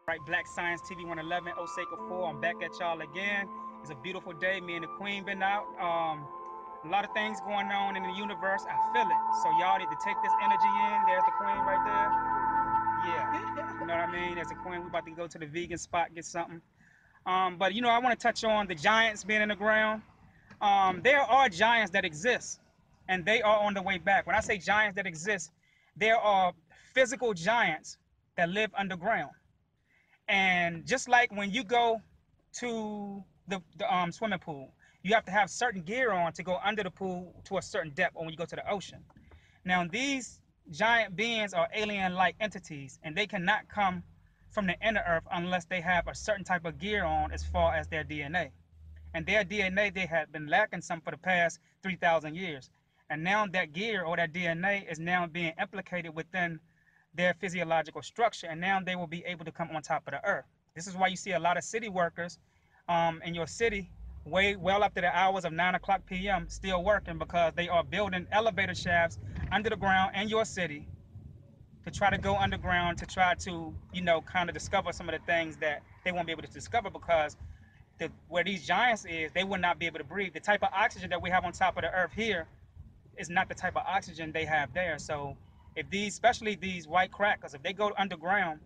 Right, Black Science TV 111, Osei Kufuor. I'm back at y'all again. It's a beautiful day. Me and the Queen been out. A lot of things going on in the universe. I feel it. So y'all need to take this energy in. There's the Queen right there. Yeah, you know what I mean? There's the Queen. We about to go to the vegan spot, get something. But you know, I want to touch on the giants being in the ground. There are giants that exist, and they are on the way back. When I say giants that exist, there are physical giants that live underground. And just like when you go to the swimming pool, you have to have certain gear on to go under the pool to a certain depth, or when you go to the ocean. Now, these giant beings are alien-like entities, and they cannot come from the inner earth unless they have a certain type of gear on as far as their DNA. And their DNA, they had been lacking some for the past 3,000 years. And now that gear or that DNA is now being implicated within their physiological structure, and now they will be able to come on top of the earth. This is why you see a lot of city workers in your city well up to the hours of 9 o'clock p.m. still working, because they are building elevator shafts under the ground in your city to try to go underground to try to, you know, kind of discover some of the things that they won't be able to discover, because where these giants is, they will not be able to breathe. The type of oxygen that we have on top of the earth here is not the type of oxygen they have there. So if these, especially these white crackers, if they go underground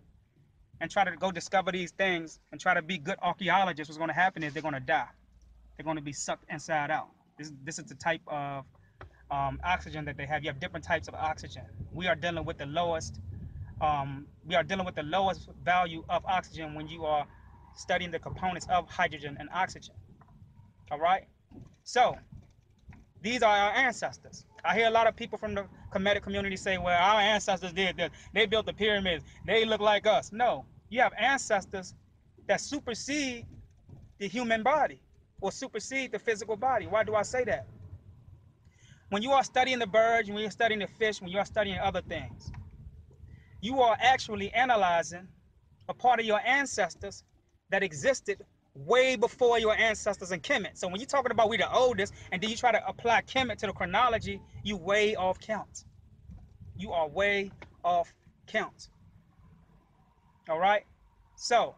and try to go discover these things and try to be good archaeologists, what's going to happen is they're going to die. They're going to be sucked inside out. This is the type of oxygen that they have. You have different types of oxygen. We are dealing with the lowest. We are dealing with the lowest value of oxygen when you are studying the components of hydrogen and oxygen. All right. So these are our ancestors. I hear a lot of people from the kemetic community say, well, our ancestors did this. They built the pyramids. They look like us. No, you have ancestors that supersede the human body or supersede the physical body. Why do I say that? When you are studying the birds, when you're studying the fish, when you are studying other things, you are actually analyzing a part of your ancestors that existed way before your ancestors in Kemet. So when you're talking about we the oldest, and then you try to apply Kemet to the chronology, you way off count. You are way off count. All right? So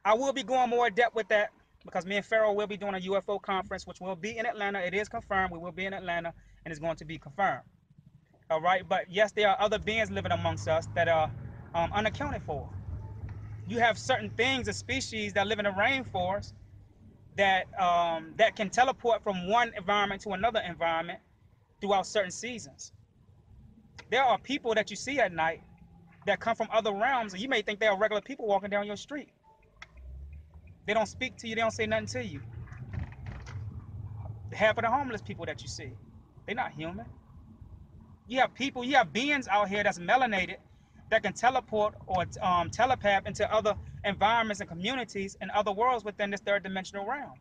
I will be going more in depth with that, because me and Pharaoh will be doing a UFO conference, which will be in Atlanta. It is confirmed. We will be in Atlanta, and it's going to be confirmed. All right? But yes, there are other beings living amongst us that are unaccounted for. You have certain things and species that live in the rainforest that that can teleport from one environment to another environment throughout certain seasons. There are people that you see at night that come from other realms, and you may think they are regular people walking down your street. They don't speak to you. They don't say nothing to you. Half of the homeless people that you see, they're not human. You have people, you have beings out here that's melanated, that can teleport or telepath into other environments and communities and other worlds within this third dimensional realm.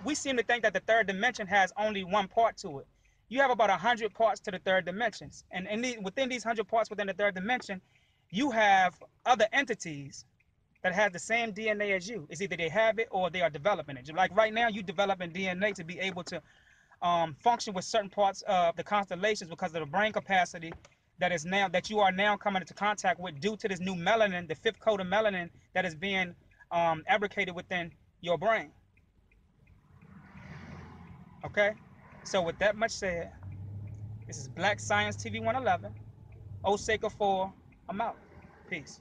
We seem to think that the third dimension has only one part to it. You have about 100 parts to the third dimensions, and within these 100 parts within the third dimension, you have other entities that have the same DNA as you. It's either they have it or they are developing it. Like right now, you developing DNA to be able to function with certain parts of the constellations because of the brain capacity that you are now coming into contact with due to this new melanin, the fifth coat of melanin that is being fabricated within your brain. Okay, so with that much said, this is Black Science TV 111. Osei Kufuor, I'm out. Peace.